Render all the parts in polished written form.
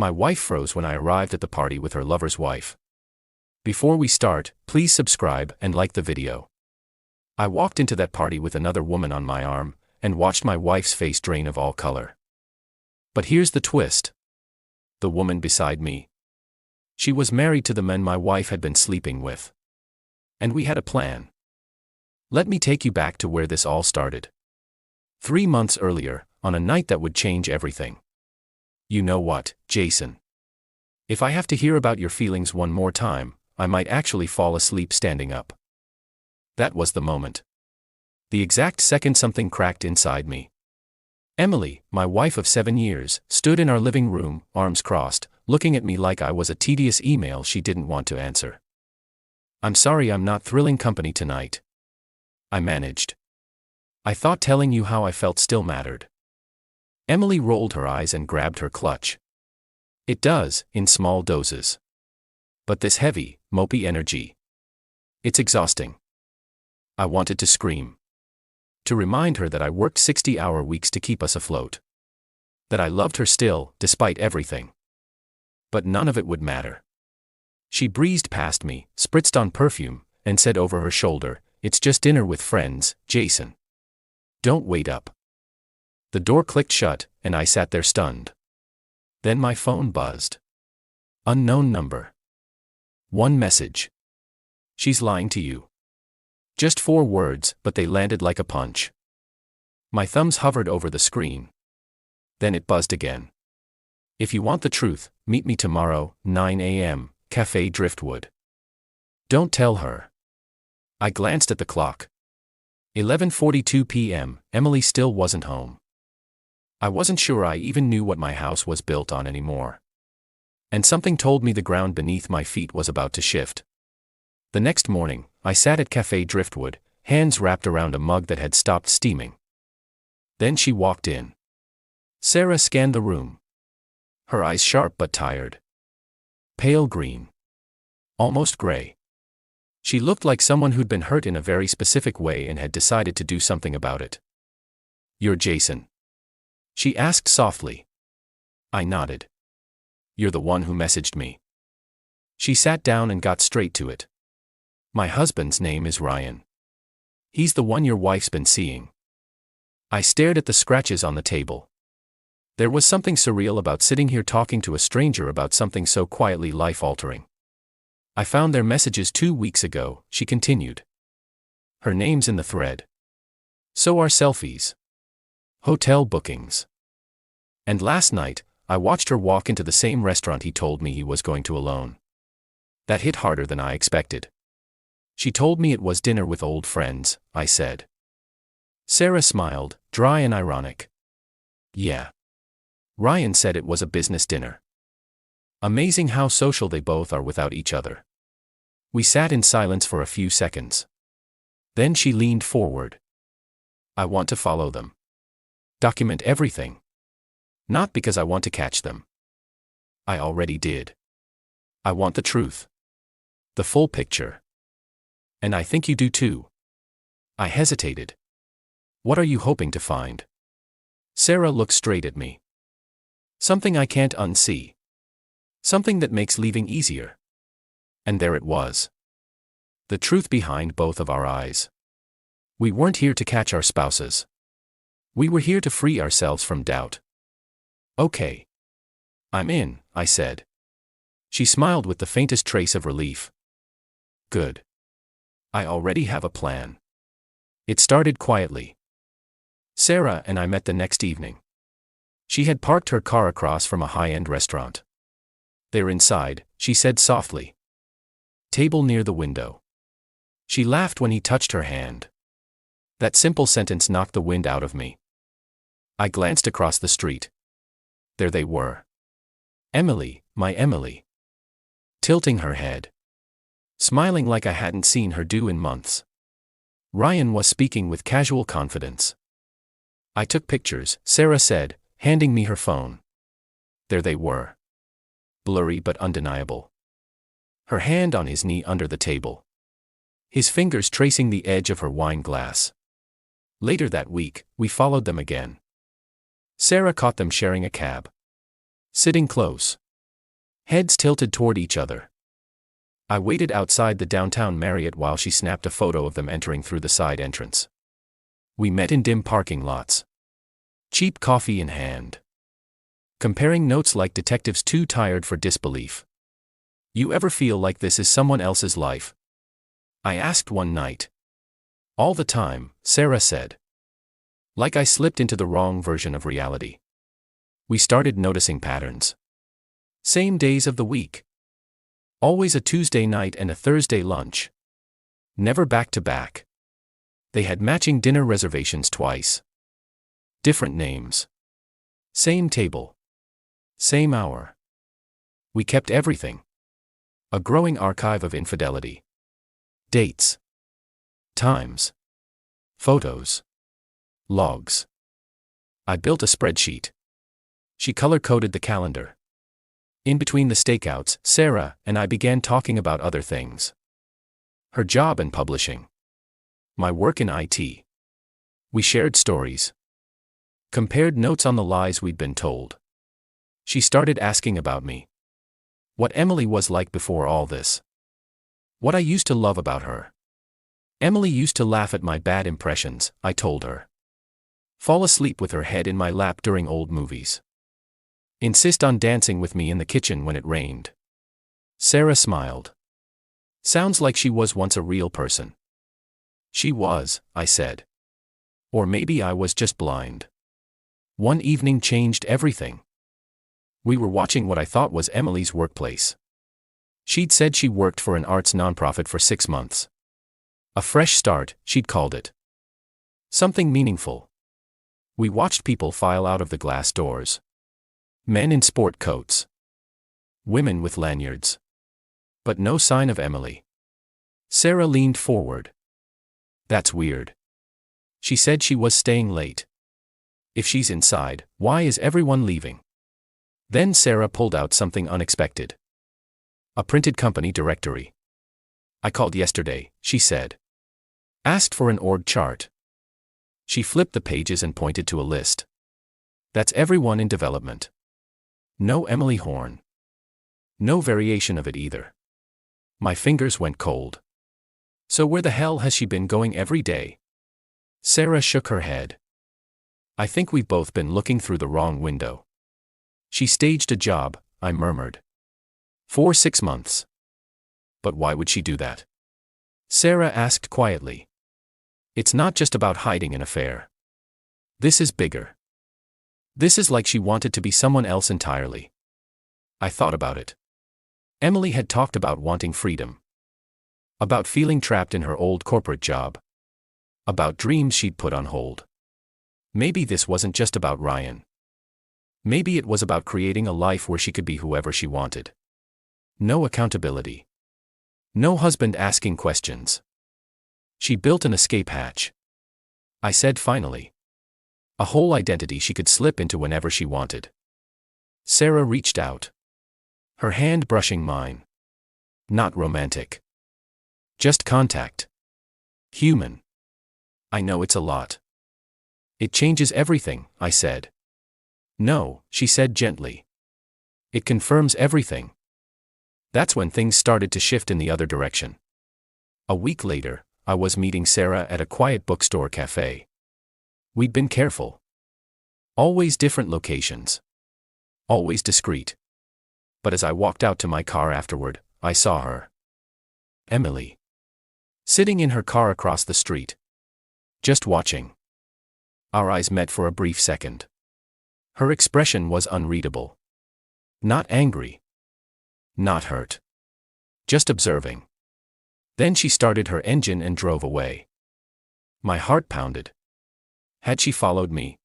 My wife froze when I arrived at the party with her lover's wife. Before we start, please subscribe and like the video. I walked into that party with another woman on my arm, and watched my wife's face drain of all color. But here's the twist. The woman beside me. She was married to the men my wife had been sleeping with. And we had a plan. Let me take you back to where this all started. 3 months earlier, on a night that would change everything. You know what, Jason? If I have to hear about your feelings one more time, I might actually fall asleep standing up. That was the moment. The exact second something cracked inside me. Emily, my wife of 7 years, stood in our living room, arms crossed, looking at me like I was a tedious email she didn't want to answer. I'm sorry I'm not thrilling company tonight. I managed. I thought telling you how I felt still mattered. Emily rolled her eyes and grabbed her clutch. It does, in small doses. But this heavy, mopey energy. It's exhausting. I wanted to scream. To remind her that I worked 60-hour weeks to keep us afloat. That I loved her still, despite everything. But none of it would matter. She breezed past me, spritzed on perfume, and said over her shoulder, "It's just dinner with friends, Jason. Don't wait up." The door clicked shut, and I sat there stunned. Then my phone buzzed. Unknown number. One message. "She's lying to you." Just 4 words, but they landed like a punch. My thumbs hovered over the screen. Then it buzzed again. "If you want the truth, meet me tomorrow, 9 a.m., Café Driftwood. Don't tell her." I glanced at the clock. 11:42 p.m., Emily still wasn't home. I wasn't sure I even knew what my house was built on anymore. And something told me the ground beneath my feet was about to shift. The next morning, I sat at Café Driftwood, hands wrapped around a mug that had stopped steaming. Then she walked in. Sarah scanned the room. Her eyes sharp but tired. Pale green. Almost gray. She looked like someone who'd been hurt in a very specific way and had decided to do something about it. "You're Jason?" she asked softly. I nodded. "You're the one who messaged me." She sat down and got straight to it. "My husband's name is Ryan. He's the one your wife's been seeing." I stared at the scratches on the table. There was something surreal about sitting here talking to a stranger about something so quietly life-altering. "I found their messages 2 weeks ago," she continued. "Her name's in the thread. So are selfies. Hotel bookings. And last night, I watched her walk into the same restaurant he told me he was going to alone. That hit harder than I expected. She told me it was dinner with old friends," I said. Sarah smiled, dry and ironic. "Yeah. Ryan said it was a business dinner. Amazing how social they both are without each other." We sat in silence for a few seconds. Then she leaned forward. "I want to follow them. Document everything. Not because I want to catch them. I already did. I want the truth. The full picture. And I think you do too." I hesitated. "What are you hoping to find?" Sarah looked straight at me. "Something I can't unsee. Something that makes leaving easier." And there it was. The truth behind both of our eyes. We weren't here to catch our spouses. We were here to free ourselves from doubt. "Okay. I'm in," I said. She smiled with the faintest trace of relief. "Good. I already have a plan." It started quietly. Sarah and I met the next evening. She had parked her car across from a high-end restaurant. "They're inside," she said softly. "Table near the window." She laughed when he touched her hand. That simple sentence knocked the wind out of me. I glanced across the street. There they were. Emily, my Emily. Tilting her head. Smiling like I hadn't seen her do in months. Ryan was speaking with casual confidence. "I took pictures," Sarah said, handing me her phone. There they were. Blurry but undeniable. Her hand on his knee under the table. His fingers tracing the edge of her wine glass. Later that week, we followed them again. Sarah caught them sharing a cab. Sitting close. Heads tilted toward each other. I waited outside the downtown Marriott while she snapped a photo of them entering through the side entrance. We met in dim parking lots. Cheap coffee in hand. Comparing notes like detectives too tired for disbelief. You ever feel like this is someone else's life? I asked one night. All the time, Sarah said. Like I slipped into the wrong version of reality. We started noticing patterns. Same days of the week. Always a Tuesday night and a Thursday lunch. Never back to back. They had matching dinner reservations twice. Different names. Same table. Same hour. We kept everything. A growing archive of infidelity. Dates. Times. Photos. Logs. I built a spreadsheet. She color-coded the calendar. In between the stakeouts, Sarah and I began talking about other things. Her job in publishing. My work in IT. We shared stories. Compared notes on the lies we'd been told. She started asking about me. What Emily was like before all this. What I used to love about her. Emily used to laugh at my bad impressions, I told her. Fall asleep with her head in my lap during old movies. Insist on dancing with me in the kitchen when it rained. Sarah smiled. Sounds like she was once a real person. She was, I said. Or maybe I was just blind. One evening changed everything. We were watching what I thought was Emily's workplace. She'd said she worked for an arts nonprofit for 6 months. A fresh start, she'd called it. Something meaningful. We watched people file out of the glass doors. Men in sport coats. Women with lanyards. But no sign of Emily. Sarah leaned forward. That's weird. She said she was staying late. If she's inside, why is everyone leaving? Then Sarah pulled out something unexpected. A printed company directory. I called yesterday, she said. Asked for an org chart. She flipped the pages and pointed to a list. That's everyone in development. No Emily Horn. No variation of it either. My fingers went cold. So where the hell has she been going every day? Sarah shook her head. I think we've both been looking through the wrong window. She staged a job, I murmured. For 6 months. But why would she do that? Sarah asked quietly. It's not just about hiding an affair. This is bigger. This is like she wanted to be someone else entirely. I thought about it. Emily had talked about wanting freedom. About feeling trapped in her old corporate job. About dreams she'd put on hold. Maybe this wasn't just about Ryan. Maybe it was about creating a life where she could be whoever she wanted. No accountability. No husband asking questions. She built an escape hatch. I said finally. A whole identity she could slip into whenever she wanted. Sarah reached out. Her hand brushing mine. Not romantic. Just contact. Human. I know it's a lot. It changes everything, I said. No, she said gently. It confirms everything. That's when things started to shift in the other direction. A week later, I was meeting Sarah at a quiet bookstore cafe. We'd been careful. Always different locations. Always discreet. But as I walked out to my car afterward, I saw her. Emily. Sitting in her car across the street. Just watching. Our eyes met for a brief second. Her expression was unreadable. Not angry. Not hurt. Just observing. Then she started her engine and drove away. My heart pounded. Had she followed me?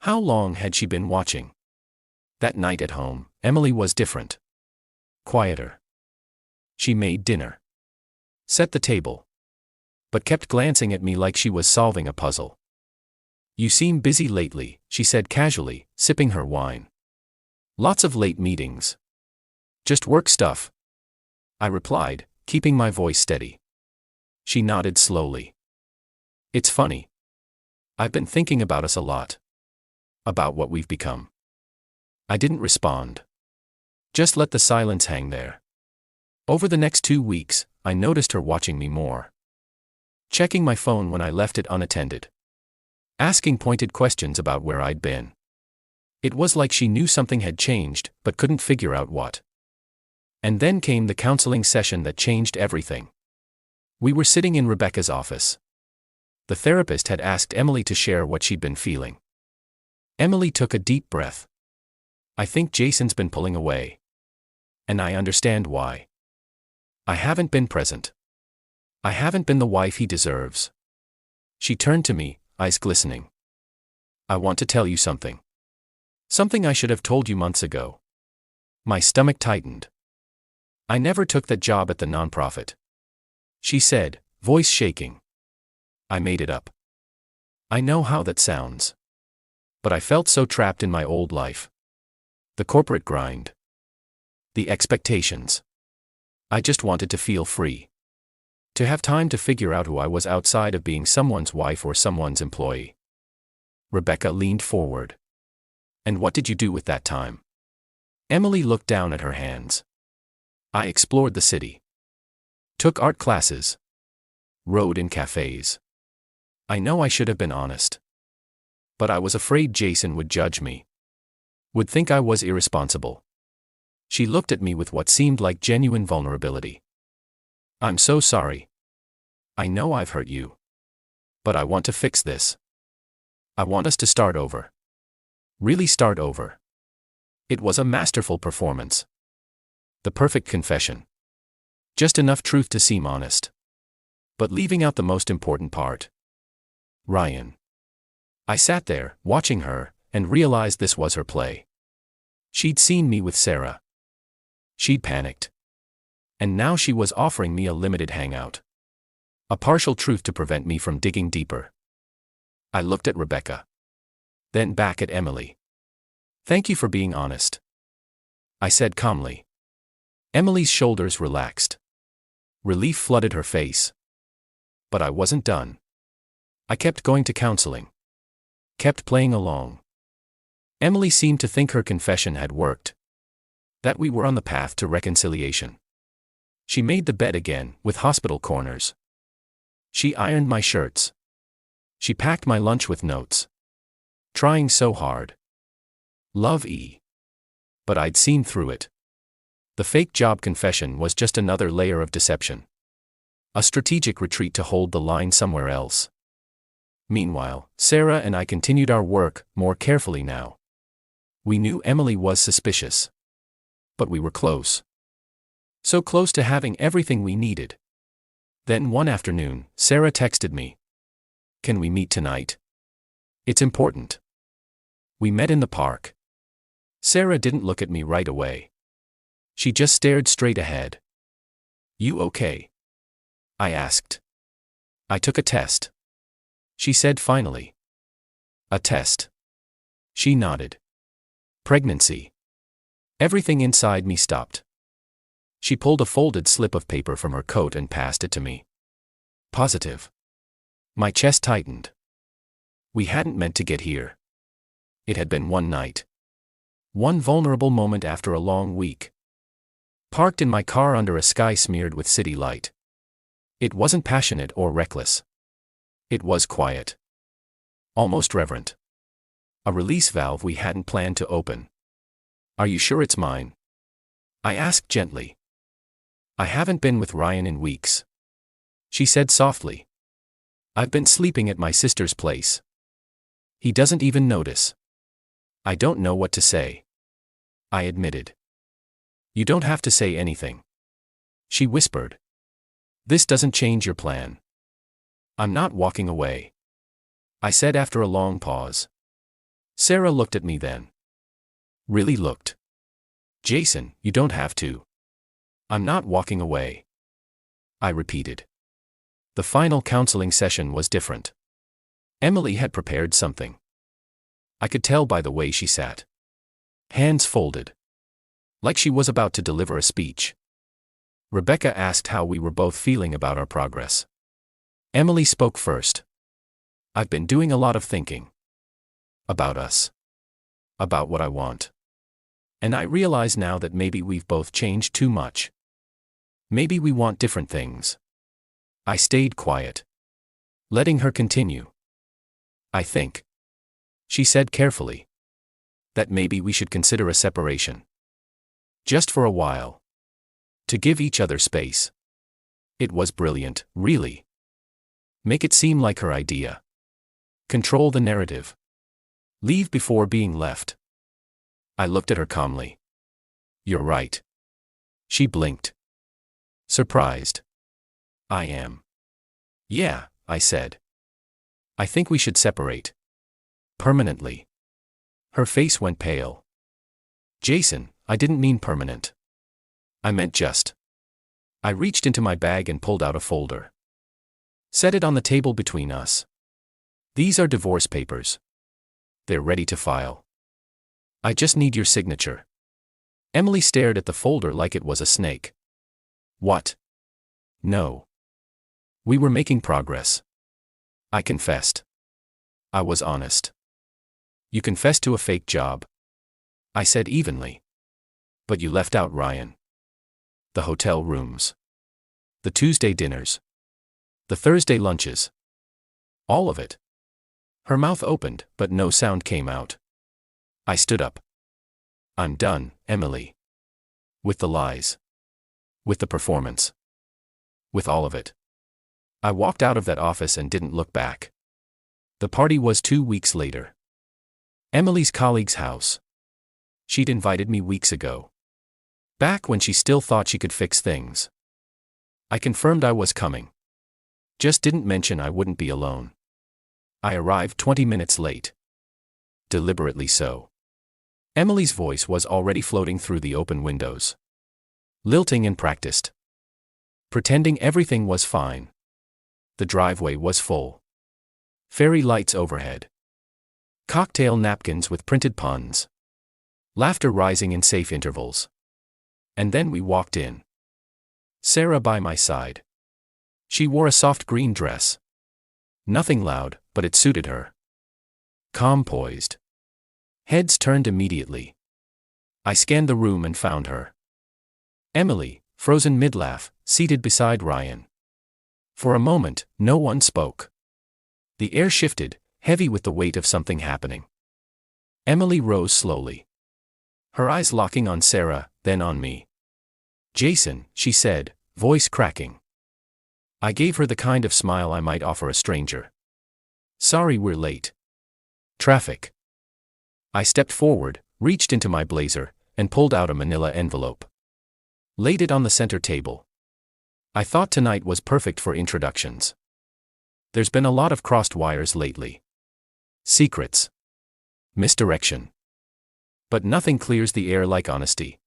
How long had she been watching? That night at home, Emily was different. Quieter. She made dinner. Set the table. But kept glancing at me like she was solving a puzzle. You seem busy lately, she said casually, sipping her wine. Lots of late meetings. Just work stuff. I replied, keeping my voice steady. She nodded slowly. It's funny. I've been thinking about us a lot. About what we've become. I didn't respond. Just let the silence hang there. Over the next 2 weeks, I noticed her watching me more. Checking my phone when I left it unattended. Asking pointed questions about where I'd been. It was like she knew something had changed, but couldn't figure out what. And then came the counseling session that changed everything. We were sitting in Rebecca's office. The therapist had asked Emily to share what she'd been feeling. Emily took a deep breath. I think Jason's been pulling away. And I understand why. I haven't been present. I haven't been the wife he deserves. She turned to me, eyes glistening. I want to tell you something. Something I should have told you months ago. My stomach tightened. I never took that job at the nonprofit. She said, voice shaking. I made it up. I know how that sounds. But I felt so trapped in my old life. The corporate grind. The expectations. I just wanted to feel free. To have time to figure out who I was outside of being someone's wife or someone's employee. Rebecca leaned forward. And what did you do with that time? Emily looked down at her hands. I explored the city. Took art classes. Rode in cafes. I know I should have been honest. But I was afraid Jason would judge me. Would think I was irresponsible. She looked at me with what seemed like genuine vulnerability. I'm so sorry. I know I've hurt you. But I want to fix this. I want us to start over. Really start over. It was a masterful performance. The perfect confession. Just enough truth to seem honest. But leaving out the most important part. Ryan. I sat there, watching her, and realized this was her play. She'd seen me with Sarah. She'd panicked. And now she was offering me a limited hangout. A partial truth to prevent me from digging deeper. I looked at Rebecca. Then back at Emily. Thank you for being honest. I said calmly. Emily's shoulders relaxed. Relief flooded her face. But I wasn't done. I kept going to counseling. Kept playing along. Emily seemed to think her confession had worked. That we were on the path to reconciliation. She made the bed again, with hospital corners. She ironed my shirts. She packed my lunch with notes. Trying so hard. Love E. But I'd seen through it. The fake job confession was just another layer of deception. A strategic retreat to hold the line somewhere else. Meanwhile, Sarah and I continued our work, more carefully now. We knew Emily was suspicious. But we were close. So close to having everything we needed. Then one afternoon, Sarah texted me. Can we meet tonight? It's important. We met in the park. Sarah didn't look at me right away. She just stared straight ahead. You okay? I asked. I took a test. She said finally. A test. She nodded. Pregnancy. Everything inside me stopped. She pulled a folded slip of paper from her coat and passed it to me. Positive. My chest tightened. We hadn't meant to get here. It had been one night. One vulnerable moment after a long week. Parked in my car under a sky smeared with city light. It wasn't passionate or reckless. It was quiet. Almost reverent. A release valve we hadn't planned to open. Are you sure it's mine? I asked gently. I haven't been with Ryan in weeks. She said softly. I've been sleeping at my sister's place. He doesn't even notice. I don't know what to say. I admitted. You don't have to say anything. She whispered. This doesn't change your plan. I'm not walking away. I said after a long pause. Sarah looked at me then. Really looked. Jason, you don't have to. I'm not walking away. I repeated. The final counseling session was different. Emily had prepared something. I could tell by the way she sat. Hands folded. Like she was about to deliver a speech. Rebecca asked how we were both feeling about our progress. Emily spoke first. I've been doing a lot of thinking. About us. About what I want. And I realize now that maybe we've both changed too much. Maybe we want different things. I stayed quiet, letting her continue. I think, she said carefully, that maybe we should consider a separation. Just for a while. To give each other space. It was brilliant, really. Make it seem like her idea. Control the narrative. Leave before being left. I looked at her calmly. You're right. She blinked. Surprised. I am. Yeah, I said. I think we should separate. Permanently. Her face went pale. Jason, I didn't mean permanent. I meant just. I reached into my bag and pulled out a folder. Set it on the table between us. These are divorce papers. They're ready to file. I just need your signature. Emily stared at the folder like it was a snake. What? No. We were making progress. I confessed. I was honest. You confessed to a fake job. I said evenly. But you left out Ryan. The hotel rooms. The Tuesday dinners. The Thursday lunches. All of it. Her mouth opened, but no sound came out. I stood up. I'm done, Emily. With the lies. With the performance. With all of it. I walked out of that office and didn't look back. The party was 2 weeks later. Emily's colleague's house. She'd invited me weeks ago. Back when she still thought she could fix things. I confirmed I was coming. Just didn't mention I wouldn't be alone. I arrived 20 minutes late. Deliberately so. Emily's voice was already floating through the open windows. Lilting and practiced. Pretending everything was fine. The driveway was full. Fairy lights overhead. Cocktail napkins with printed puns. Laughter rising in safe intervals. And then we walked in. Sarah by my side. She wore a soft green dress. Nothing loud, but it suited her. Calm, poised. Heads turned immediately. I scanned the room and found her. Emily, frozen mid-laugh, seated beside Ryan. For a moment, no one spoke. The air shifted, heavy with the weight of something happening. Emily rose slowly. Her eyes locking on Sarah, then on me. Jason, she said, voice cracking. I gave her the kind of smile I might offer a stranger. Sorry we're late. Traffic. I stepped forward, reached into my blazer, and pulled out a manila envelope. Laid it on the center table. I thought tonight was perfect for introductions. There's been a lot of crossed wires lately. Secrets. Misdirection. But nothing clears the air like honesty.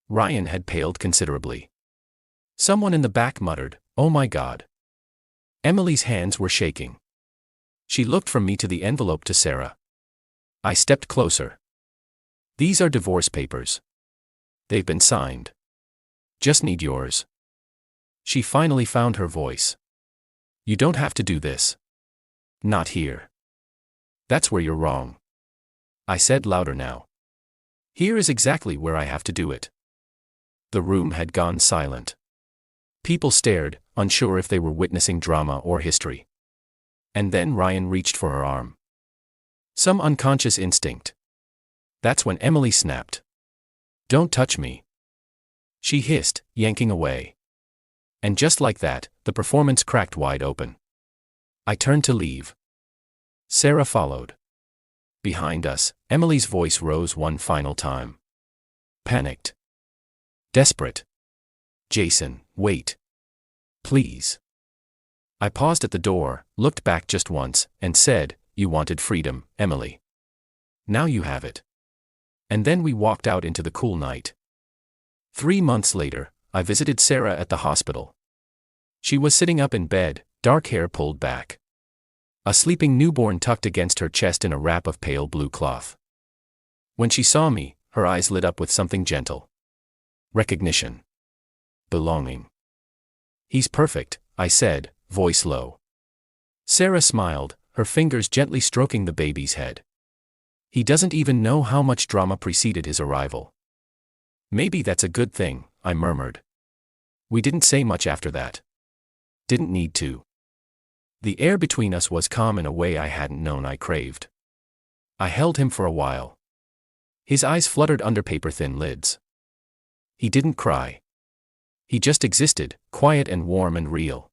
Ryan had paled considerably. Someone in the back muttered, "Oh my God." Emily's hands were shaking. She looked from me to the envelope to Sarah. I stepped closer. These are divorce papers. They've been signed. Just need yours. She finally found her voice. You don't have to do this. Not here. That's where you're wrong. I said louder now. Here is exactly where I have to do it. The room had gone silent. People stared, unsure if they were witnessing drama or history. And then Ryan reached for her arm. Some unconscious instinct. That's when Emily snapped. Don't touch me. She hissed, yanking away. And just like that, the performance cracked wide open. I turned to leave. Sarah followed. Behind us, Emily's voice rose one final time. Panicked. Desperate. Jason, wait. Please. I paused at the door, looked back just once, and said, You wanted freedom, Emily. Now you have it. And then we walked out into the cool night. 3 months later, I visited Sarah at the hospital. She was sitting up in bed, dark hair pulled back. A sleeping newborn tucked against her chest in a wrap of pale blue cloth. When she saw me, her eyes lit up with something gentle. Recognition. Belonging. He's perfect, I said, voice low. Sarah smiled, her fingers gently stroking the baby's head. He doesn't even know how much drama preceded his arrival. Maybe that's a good thing, I murmured. We didn't say much after that. Didn't need to. The air between us was calm in a way I hadn't known I craved. I held him for a while. His eyes fluttered under paper-thin lids. He didn't cry. He just existed, quiet and warm and real.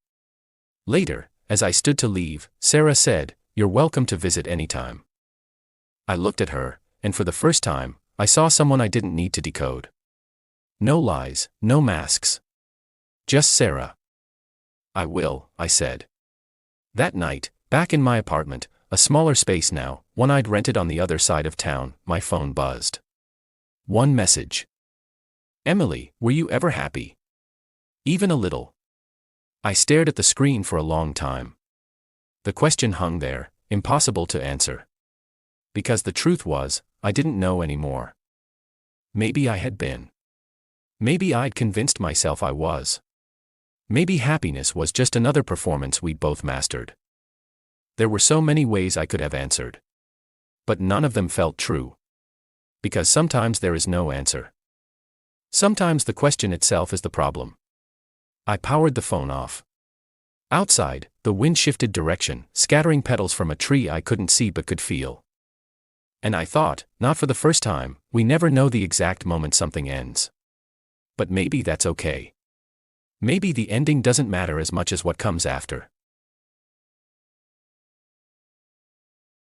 Later, as I stood to leave, Sarah said, "You're welcome to visit anytime." I looked at her, and for the first time, I saw someone I didn't need to decode. No lies, no masks. Just Sarah. "I will," I said. That night, back in my apartment, a smaller space now, one I'd rented on the other side of town, my phone buzzed. One message. "Emily, were you ever happy? Even a little?" I stared at the screen for a long time. The question hung there, impossible to answer. Because the truth was, I didn't know anymore. Maybe I had been. Maybe I'd convinced myself I was. Maybe happiness was just another performance we'd both mastered. There were so many ways I could have answered. But none of them felt true. Because sometimes there is no answer. Sometimes the question itself is the problem. I powered the phone off. Outside, the wind shifted direction, scattering petals from a tree I couldn't see but could feel. And I thought, not for the first time, we never know the exact moment something ends. But maybe that's okay. Maybe the ending doesn't matter as much as what comes after.